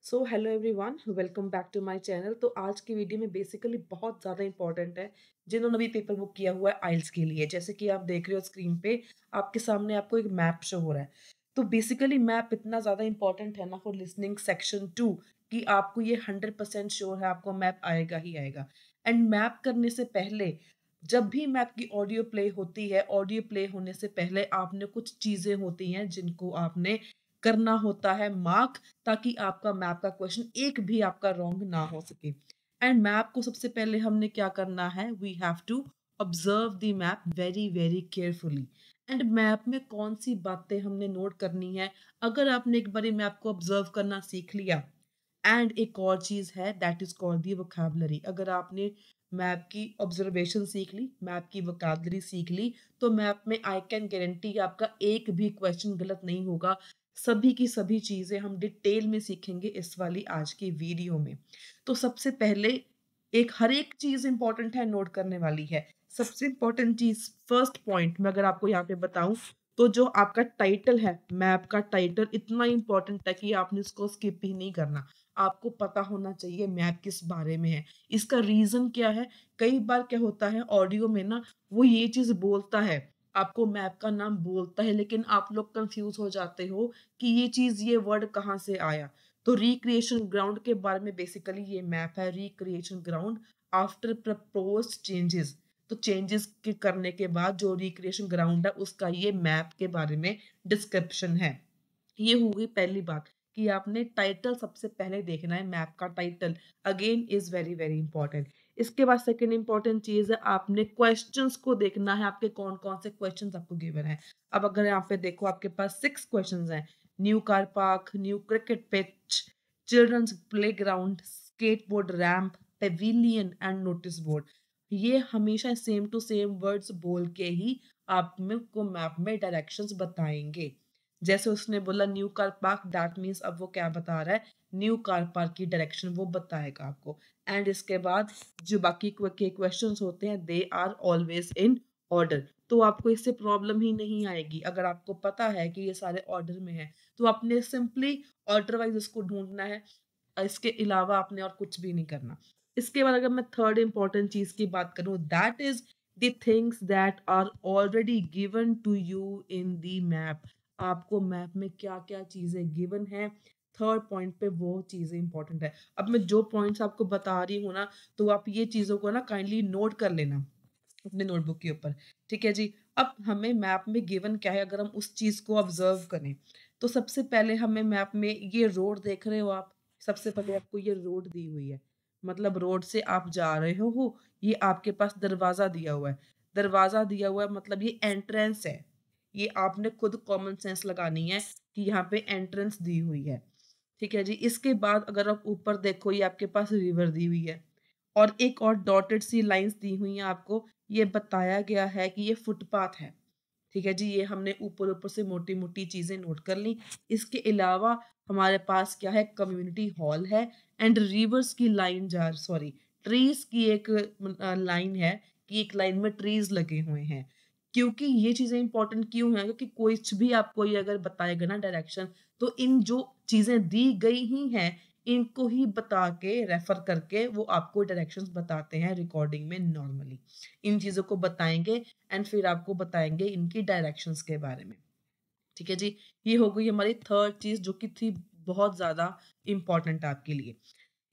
So hello everyone, welcome back to my channel. तो आज की वीडियो में बेसिकली बहुत ज़्यादा इंपॉर्टेंट है जिन्होंने भी पेपर बुक किया हुआ है आइल्स के लिए। जैसे कि आप देख रहे हो स्क्रीन पे, आपके सामने आपको एक मैप शो हो रहा है। तो बेसिकली मैप इतना ज़्यादा इंपॉर्टेंट है ना फॉर लिसनिंग सेक्शन 2 कि आपको ये 100% श्योर है आपको मैप आएगा ही आएगा। एंड मैप करने से पहले, जब भी मैप की ऑडियो प्ले होती है, ऑडियो प्ले होने से पहले आपने कुछ चीज़ें होती हैं जिनको आपने करना होता है मार्क, ताकि आपका मैप का क्वेश्चन एक भी आपका रॉन्ग ना हो सके। एंड मैप को सबसे पहले हमने क्या करना है, we have to observe the map very very carefully. And map में कौन सी बातें हमने नोट करनी है, अगर आपने एक बारी मैप को ऑब्जर्व करना सीख लिया। एंड एक और चीज है that is called the vocabulary. अगर आपने मैप की ऑब्जर्वेशन सीख ली, मैप की वोकैबुलरी सीख ली, तो मैप में आई कैन गारंटी आपका एक भी क्वेश्चन गलत नहीं होगा। सभी की सभी चीजें हम डिटेल में सीखेंगे इस वाली आज की वीडियो में। तो सबसे पहले, एक हर एक चीज इंपॉर्टेंट है, नोट करने वाली है। सबसे इंपॉर्टेंट चीज, फर्स्ट पॉइंट मैं अगर आपको यहाँ पे बताऊं, तो जो आपका टाइटल है, मैप का टाइटल इतना इंपॉर्टेंट है कि आपने इसको स्किप ही नहीं करना। आपको पता होना चाहिए मैप किस बारे में है। इसका रीजन क्या है, कई बार क्या होता है ऑडियो में ना, वो ये चीज बोलता है, आपको मैप का नाम बोलता है, लेकिन आप लोग कंफ्यूज हो जाते हो कि ये चीज, ये वर्ड कहाँ से आया। तो रिक्रिएशन ग्राउंड के बारे में बेसिकली ये मैप है, recreation ground after proposed changes. तो चेंजेस के करने के बाद जो रिक्रिएशन ग्राउंड है, उसका ये मैप के बारे में डिस्क्रिप्शन है। ये होगी पहली बात कि आपने टाइटल सबसे पहले देखना है, मैप का title again is very very important. इसके बाद सेकंड इंपॉर्टेंट चीज है, आपने क्वेश्चंस को देखना है, आपके कौन कौन से क्वेश्चंस आपको गिवन है। अब अगर यहाँ पे देखो, आपके पास 6 क्वेश्चंस हैं। New car park, new cricket pitch, childrens play ground, skateboard ramp, pavilion and notice board. ये हमेशा सेम टू सेम वर्ड्स बोल के ही आप में को मैप में डायरेक्शंस बताएंगे। जैसे उसने बोला new car park, that means अब वो क्या बता रहा है, न्यू कार पार्क की डायरेक्शन वो बताएगा आपको। एंड इसके बाद जो बाकी के क्वेश्चंस होते हैं, they are always in order. तो आपको इससे प्रॉब्लम ही नहीं आएगी अगर आपको पता है कि ये सारे ऑर्डर में है। तो आपने सिंपली ऑर्डर वाइज इसको ढूंढना है, इसके अलावा आपने और कुछ भी नहीं करना। इसके बाद अगर मैं थर्ड इंपॉर्टेंट चीज की बात करूं, that is the things that are already given to you in the map. आपको मैप में क्या क्या चीजें गिवन है, थर्ड पॉइंट पे वो चीजें इंपॉर्टेंट है। अब मैं जो पॉइंट्स आपको बता रही हूँ ना, तो आप ये चीजों को ना काइंडली नोट कर लेना अपने नोटबुक के ऊपर। ठीक है जी। अब हमें मैप में गिवन क्या है, अगर हम उस चीज को ऑब्जर्व करें, तो सबसे पहले हमें मैप में ये रोड देख रहे हो आप, सबसे पहले आपको ये रोड दी हुई है, मतलब रोड से आप जा रहे हो। ये आपके पास दरवाजा दिया हुआ है, दरवाजा दिया हुआ है मतलब ये एंट्रेंस है। ये आपने खुद कॉमन सेंस लगानी है कि यहाँ पे एंट्रेंस दी हुई है। ठीक है जी। इसके बाद अगर आप ऊपर देखो, ये आपके पास रिवर दी हुई है, और एक और डॉटेड सी लाइंस दी हुई हैं आपको। ये बताया गया है कि ये फुटपाथ है। ठीक है जी। ये हमने ऊपर ऊपर से मोटी मोटी चीजें नोट कर ली। इसके अलावा हमारे पास क्या है, कम्युनिटी हॉल है। एंड रिवर्स की लाइन जा, सॉरी, ट्रीज की एक लाइन है कि एक लाइन में ट्रीज लगे हुए हैं। क्योंकि ये चीजें इंपॉर्टेंट क्यों है, क्योंकि कुछ भी आपको ये अगर बताएगा ना डायरेक्शन, तो इन जो चीजें दी गई ही हैं, इनको ही बता के रेफर करके वो आपको डायरेक्शंस बताते हैं रिकॉर्डिंग में नॉर्मली। इन चीजों को बताएंगे एंड फिर आपको बताएंगे इनकी डायरेक्शंस के बारे में। ठीक है जी। ये हो गई हमारी थर्ड चीज जो कि थी बहुत ज्यादा इंपॉर्टेंट आपके लिए।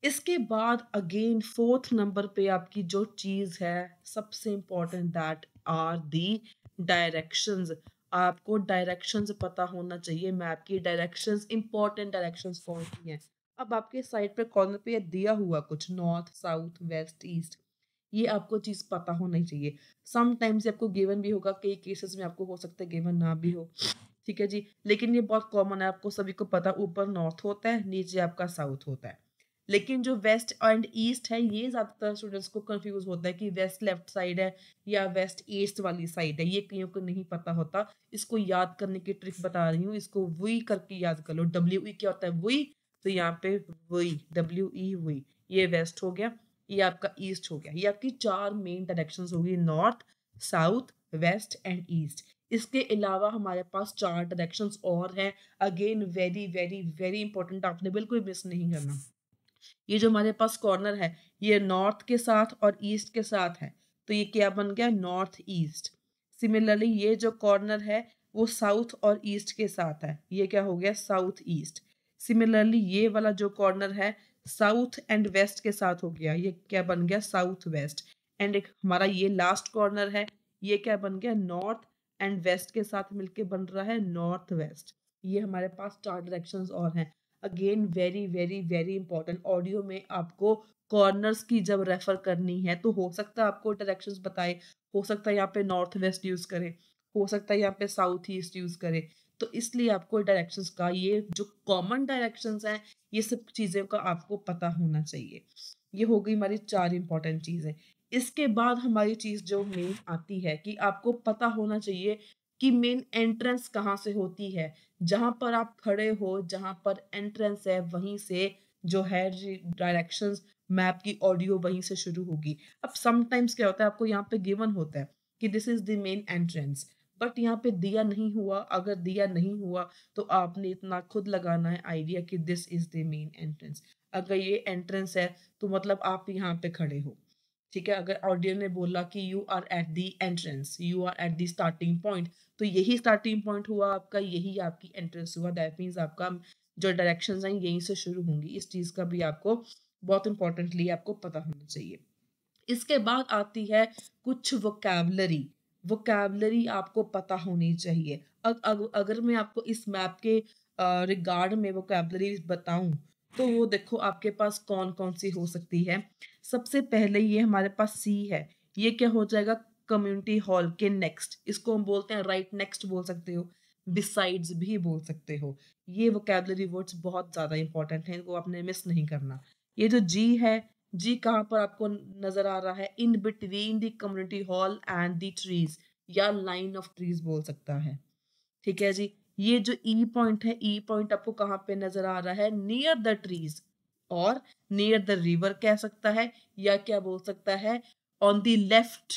इसके बाद अगेन फोर्थ नंबर पे आपकी जो चीज है सबसे important, that are the directions. आपको डायरेक्शंस पता होना चाहिए, मैप की डायरेक्शंस, इंपॉर्टेंट डायरेक्शंस कौन सी हैं। अब आपके साइड पे कॉर्नर पे ये दिया हुआ कुछ नॉर्थ साउथ वेस्ट ईस्ट, ये आपको चीज पता होनी चाहिए। समटाइम्स आपको गिवन भी होगा, कई केसेस में आपको हो सकता है गिवन ना भी हो। ठीक है जी। लेकिन ये बहुत कॉमन है, आपको सभी को पता, ऊपर नॉर्थ होता है, नीचे आपका साउथ होता है। लेकिन जो वेस्ट एंड ईस्ट है, ये ज्यादातर स्टूडेंट्स को कंफ्यूज होता है कि वेस्ट लेफ्ट साइड है या वेस्ट ईस्ट वाली साइड है, ये कईयों को नहीं पता होता। इसको याद करने की ट्रिक बता रही हूँ, इसको वी करके याद कर लो। डब्ल्यू ई क्या होता है, वी। तो यहाँ पे वी, डब्ल्यू ई वी, ये वेस्ट हो गया, ये आपका ईस्ट हो गया। ये आपकी चार मेन डायरेक्शंस होगी, north south west and east. इसके अलावा हमारे पास 4 डायरेक्शंस और हैं। Again very very very important, आपने बिल्कुल मिस नहीं करना। ये जो हमारे पास कॉर्नर है, ये नॉर्थ के साथ और ईस्ट के साथ है, तो ये क्या बन गया, नॉर्थ ईस्ट। सिमिलरली ये जो कॉर्नर है वो साउथ और ईस्ट के साथ है, ये क्या हो गया, साउथ ईस्ट। सिमिलरली ये वाला जो कॉर्नर है साउथ एंड वेस्ट के साथ हो गया, ये क्या बन गया, साउथ वेस्ट। एंड एक हमारा ये लास्ट कॉर्नर है, ये क्या बन गया, नॉर्थ एंड वेस्ट के साथ मिलके बन रहा है नॉर्थ वेस्ट। ये हमारे पास 4 डायरेक्शंस और हैं। Again very very very important, audio में आपको कॉर्नर्स की जब रेफर करनी है तो हो सकता है आपको डायरेक्शंस बताए, हो सकता है यहाँ पे नॉर्थ वेस्ट यूज करें, हो सकता है यहाँ पे साउथ ईस्ट यूज करें। तो इसलिए आपको डायरेक्शंस का ये जो कॉमन डायरेक्शंस हैं, ये सब चीज़ें का आपको पता होना चाहिए। ये हो गई हमारी 4 इंपॉर्टेंट चीज़ें। इसके बाद हमारी चीज़ जो मेन आती है कि आपको पता होना चाहिए कि मेन एंट्रेंस कहाँ से होती है। जहाँ पर आप खड़े हो, जहाँ पर एंट्रेंस है, वहीं से जो है डायरेक्शंस मैप की ऑडियो वहीं से शुरू होगी। अब समटाइम्स क्या होता है, आपको यहाँ पे गिवन होता है कि this is the main entrance, but यहाँ पे दिया नहीं हुआ। अगर दिया नहीं हुआ तो आपने इतना खुद लगाना है आइडिया कि this is the main entrance. अगर ये एंट्रेंस है तो मतलब आप यहाँ पे खड़े हो, ठीक है। अगर ऑडियो ने बोला कि you are at the entrance, you are at the starting point, तो यही स्टार्टिंग पॉइंट हुआ आपका, यही आपकी एंट्रेंस हुआ। दैट मीन्स आपका जो डायरेक्शंस हैं यहीं से शुरू होंगी। इस चीज़ का भी आपको बहुत इंपॉर्टेंटली आपको पता होना चाहिए। इसके बाद आती है कुछ वोकैबलरी। वोकैबलरी आपको पता होनी चाहिए। अगर मैं आपको इस मैप के रिगार्ड में वोकैबलरी बताऊं तो वो देखो आपके पास कौन कौन सी हो सकती है। सबसे पहले ये हमारे पास सी है, ये क्या हो जाएगा, कम्युनिटी हॉल के नेक्स्ट, इसको हम बोलते हैं राइट नेक्स्ट बोल सकते हो, बिसाइड्स भी बोल सकते हो। ये वोकैबलरी वर्ड्स बहुत ज़्यादा इंपॉर्टेंट हैं, इनको आपने मिस नहीं करना। ये जो जी है, जी कहाँ पर आपको नजर आ रहा है, in between the community hall and the trees, या लाइन ऑफ ट्रीज बोल सकता है, ठीक है जी। ये जो ई पॉइंट है, ई पॉइंट आपको कहाँ पे नजर आ रहा है, नियर द ट्रीज, और नियर द रिवर कह सकता है, या क्या बोल सकता है, on the left,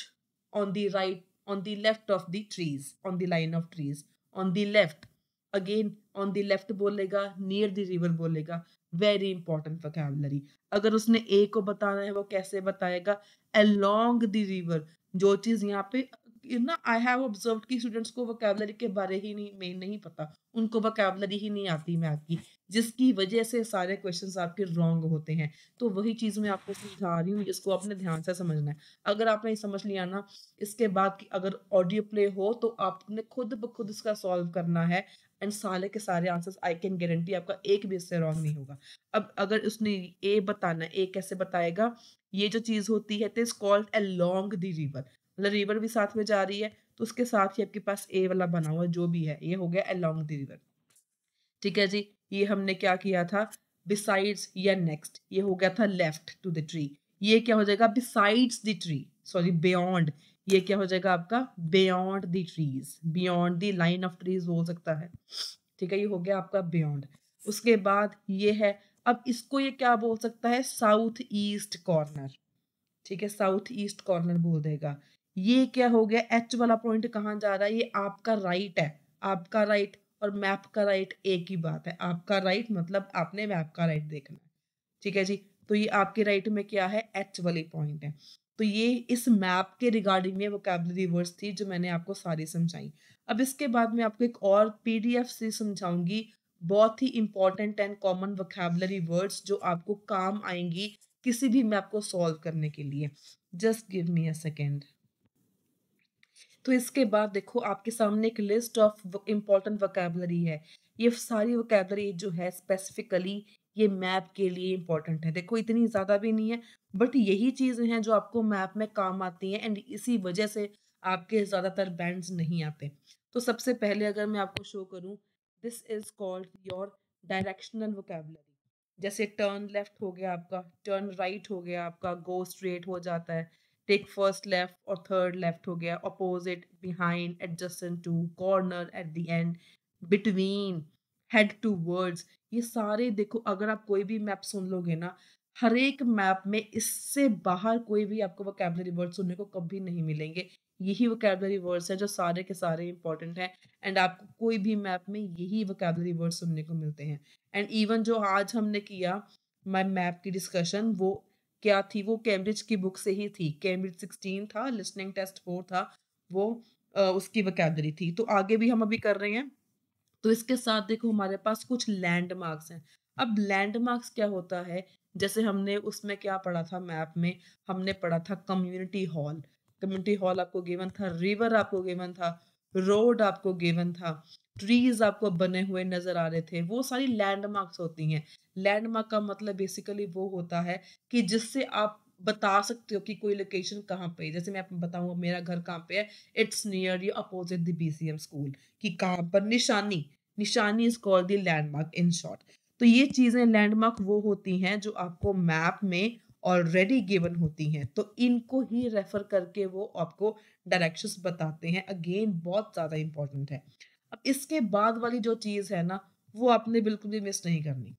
on the right, on the left of the trees, on the line of trees, on the left. Again on the left बोलेगा, नियर द रिवर बोलेगा। Very important vocabulary. अगर उसने ए को बताना है वो कैसे बताएगा, अलोंग द रिवर। जो चीज यहाँ पे ना, आई हैव ऑब्जर्व कि स्टूडेंट्स को वोकैबुलरी के बारे ही नहीं में नहीं पता, उनको वोकैबुलरी ही नहीं आती मैथ की, जिसकी वजह से सारे क्वेश्चंस आपके रॉन्ग होते हैं। तो वही चीज मैं आपको समझा रही हूँ, इसको अपने ध्यान से समझना है। अगर आपने समझ लिया ना, इसके बाद की अगर ऑडियो प्ले हो तो आपने खुद ब खुद इसका सॉल्व करना है, एंड सारे के सारे आंसर्स आई कैन गारंटी आपका एक भी इससे रॉन्ग नहीं होगा। अब अगर उसने ए बताना है, ए कैसे बताएगा, ये जो चीज होती है, it is called along the river, मतलब रिवर भी साथ में जा रही है, तो उसके साथ ही आपके पास ए वाला बना हुआ जो भी है, ये हो गया अलोंग द रिवर, ठीक है जी। ये हमने क्या किया था, बिसाइड्स या नेक्स्ट, ये हो गया था लेफ्ट टू द ट्री। ये क्या हो जाएगा, besides the tree, sorry beyond, ये क्या हो जाएगा आपका, beyond the trees, beyond the line of trees हो सकता है, ठीक है। ये हो गया आपका बियॉन्ड। उसके बाद ये है, अब इसको ये क्या बोल सकता है, साउथ ईस्ट कॉर्नर, ठीक है, साउथ ईस्ट कॉर्नर बोल देगा। ये क्या हो गया, एच वाला पॉइंट कहाँ जा रहा है, ये आपका राइट है, आपका राइट और मैप का राइट एक ही बात है। आपका राइट मतलब आपने मैप का राइट देखना है, ठीक है जी। तो ये आपके राइट में क्या है, एच वाली पॉइंट है। तो ये इस मैप के रिगार्डिंग में वोकैबुलरी वर्ड्स थी जो मैंने आपको सारी समझाई। अब इसके बाद मैं आपको एक और पीडीएफ से समझाऊंगी, बहुत ही important and common vocabulary words जो आपको काम आएंगी किसी भी मैप को सॉल्व करने के लिए। Just give me a second. तो इसके बाद देखो आपके सामने एक लिस्ट ऑफ इम्पॉर्टेंट वोकैबुलरी है। ये सारी वोकैबुलरी जो है स्पेसिफिकली ये मैप के लिए इम्पॉर्टेंट है। देखो इतनी ज़्यादा भी नहीं है, बट यही चीज़ें हैं जो आपको मैप में काम आती हैं, एंड इसी वजह से आपके ज़्यादातर बैंड्स नहीं आते। तो सबसे पहले अगर मैं आपको शो करूँ, this is called your directional vocabulary. जैसे टर्न लेफ्ट हो गया आपका, टर्न राइट हो गया आपका, गो स्ट्रेट हो जाता है, टेक फर्स्ट लेफ्ट और थर्ड लेफ्ट हो गया, opposite, behind, adjacent to, corner, at the end, between, head towards. ये सारे देखो, अगर आप कोई भी मैप सुन लोगे ना, हर एक मैप में इससे बाहर कोई भी आपको वोकैब्युलरी वर्ड सुनने को कभी नहीं मिलेंगे। यही वोकैब्युलरी वर्ड्स हैं जो सारे के सारे इम्पोर्टेंट हैं एंड आपको कोई भी मैप में यही वोकैब्युलरी वर्ड सुनने को मिलते हैं। एंड इवन जो आज हमने किया माय मैप की डिस्कशन, वो क्या थी, वो कैम्ब्रिज की बुक से ही थी। कैम्ब्रिज 16 था, लिसनिंग टेस्ट 4 था, वो उसकी वोकैब्युलरी थी। तो आगे भी हम अभी कर रहे हैं। तो इसके साथ देखो हमारे पास कुछ लैंडमार्क्स हैं। अब लैंडमार्क्स क्या होता है, जैसे हमने उसमें क्या पढ़ा था मैप में, हमने पढ़ा था कम्युनिटी हॉल। कम्युनिटी हॉल आपको गिवन था, रिवर आपको गिवन था, रोड आपको गिवन था, ट्रीज आपको बने हुए नजर आ रहे थे, वो सारी लैंडमार्क्स होती हैं। लैंडमार्क का मतलब बेसिकली वो होता है कि जिससे आप बता सकते हो कि कोई लोकेशन कहाँ पे है। जैसे मैं आपको बताऊंगा मेरा घर कहाँ पे है, it's near you opposite the BCM school, कि कहाँ पर निशानी, निशानी is called the landmark in short. तो ये चीजें लैंडमार्क वो होती हैं जो आपको मैप में ऑलरेडी गिवन होती हैं, तो इनको ही रेफर करके वो आपको डायरेक्शंस बताते हैं। अगेन बहुत ज्यादा इंपॉर्टेंट है। अब इसके बाद वाली जो चीज है ना, वो आपने बिल्कुल भी मिस नहीं करनी।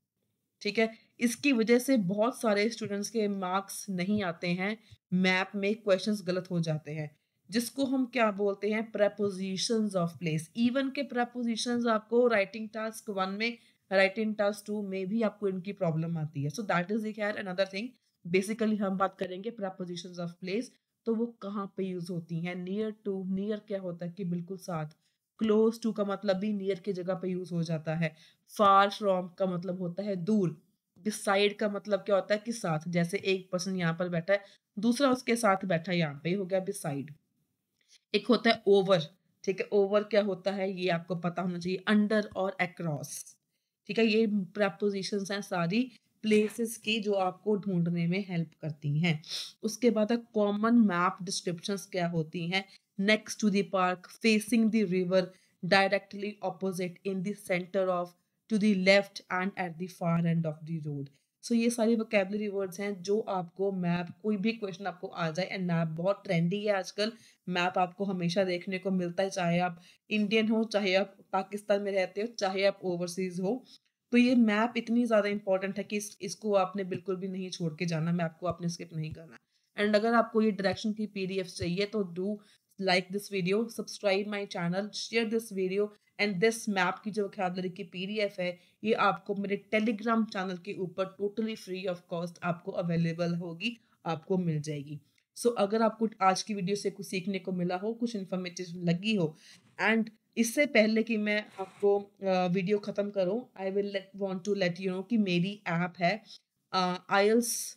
ठीक है? इसकी वजह से बहुत सारे स्टूडेंट्स के मार्क्स नहीं आते हैं, मैप में क्वेश्चंस गलत हो जाते हैं, जिसको हम क्या बोलते हैं, प्रेपोजिशंस ऑफ प्लेस। इवन के प्रेपोजिशंस आपको राइटिंग टास्क 1 में, राइटिंग टास्क 2 में भी आपको इनकी प्रॉब्लम आती है। सो दैट इज खैर अनदर थिंग। बेसिकली हम बात करेंगे प्रेपोजिशंस ऑफ प्लेस। तो वो कहाँ पे यूज होती हैं? नियर टू, नियर क्या होता है कि बिल्कुल साथ। क्लोज टू का मतलब भी नियर की जगह पे यूज हो जाता है। फार फ्रॉम का मतलब होता है दूर। बिसाइड का मतलब क्या होता है कि साथ। जैसे एक पर्सन यहाँ पर बैठा है, दूसरा उसके साथ बैठा है, यहाँ पे हो गया बिसाइड। एक होता है ओवर। ठीक है, ओवर क्या होता है ये आपको पता होना चाहिए, अंडर और अक्रॉस। ठीक है, ये प्रपोजिशंस हैं सारी प्लेसेस की जो आपको ढूंढने में हेल्प करती हैं। उसके बाद कॉमन मैप डिस्क्रिप्शंस क्या होती हैं, next to the park, facing the river, directly opposite, in the centre of, to the left and at the far end of the road. So ये सारी वोकैबुलरी वर्ड्स हैं जो आपको मैप, कोई भी क्वेश्चन आपको आ जाए, एंड मैप बहुत ट्रेंडी है आजकल। मैप आपको हमेशा देखने को मिलता है, चाहे आप इंडियन हो, चाहे आप पाकिस्तान में रहते हो, चाहे आप ओवरसीज हो। तो ये मैप इतनी ज़्यादा इंपॉर्टेंट है कि इसको आपने बिल्कुल भी नहीं छोड़ के जाना, मैप को आपने स्किप नहीं करना। एंड अगर आपको ये डायरेक्शन की पीडीएफ चाहिए तो do like this video, subscribe my channel, share this video, and this map की जो वोकैबुलरी की पीडीएफ है, ये आपको मेरे टेलीग्राम चैनल के ऊपर टोटली फ्री ऑफ कॉस्ट आपको अवेलेबल होगी, आपको मिल जाएगी। सो अगर आपको आज की वीडियो से कुछ सीखने को मिला हो, कुछ इन्फॉर्मेटिव लगी हो, एंड इससे पहले कि मैं आपको वीडियो ख़त्म करूं, I will want to let you know कि मेरी ऐप है IELTS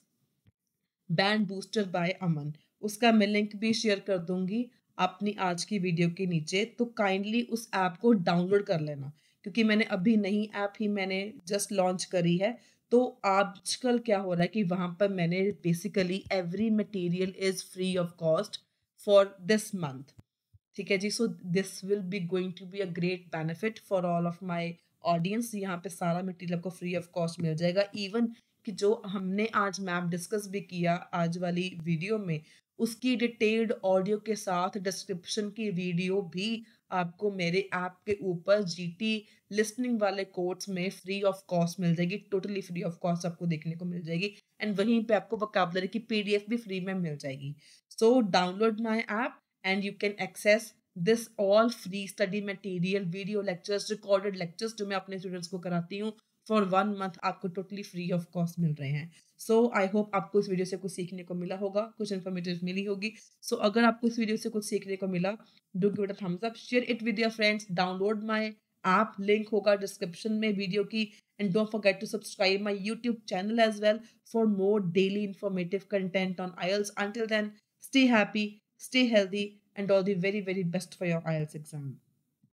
band booster by Aman. उसका मैं लिंक भी शेयर कर दूंगी अपनी आज की वीडियो के नीचे। तो काइंडली उस ऐप को डाउनलोड कर लेना, क्योंकि मैंने अभी नई ऐप ही मैंने जस्ट लॉन्च करी है। तो आजकल क्या हो रहा है कि वहाँ पर मैंने basically every material is free of cost for this month. ठीक है जी, so this will be going to be a great benefit for all of my audience. यहाँ पे सारा मटेरियल आपको फ्री ऑफ कॉस्ट मिल जाएगा। इवन कि जो हमने आज मैप डिस्कस भी किया आज वाली वीडियो में, उसकी डिटेल्ड ऑडियो के साथ डिस्क्रिप्शन की वीडियो भी आपको मेरे ऐप के ऊपर जीटी लिसनिंग वाले कोर्स में फ्री ऑफ कॉस्ट मिल जाएगी, टोटली फ्री ऑफ कॉस्ट आपको देखने को मिल जाएगी। एंड वहीं पे आपको वोकैबुलरी की पीडीएफ भी फ्री में मिल जाएगी। So download my app and you can access this all free study material, video lectures, recorded lectures जो मैं अपने स्टूडेंट्स को कराती हूँ फॉर 1 मंथ, आपको टोटली फ्री ऑफ कॉस्ट मिल रहे हैं। सो आई होप आपको इस वीडियो से कुछ सीखने को मिला होगा, कुछ इन्फॉर्मेटिव मिली होगी। सो अगर आपको इस वीडियो से कुछ सीखने को मिला, do give it a thumbs up, share it with your friends, download my app, link होगा डिस्क्रिप्शन में वीडियो की, and don't forget to subscribe my YouTube channel as well for more daily informative content on IELTS. Until then, stay happy, stay healthy, and all the very, very best for your IELTS exam.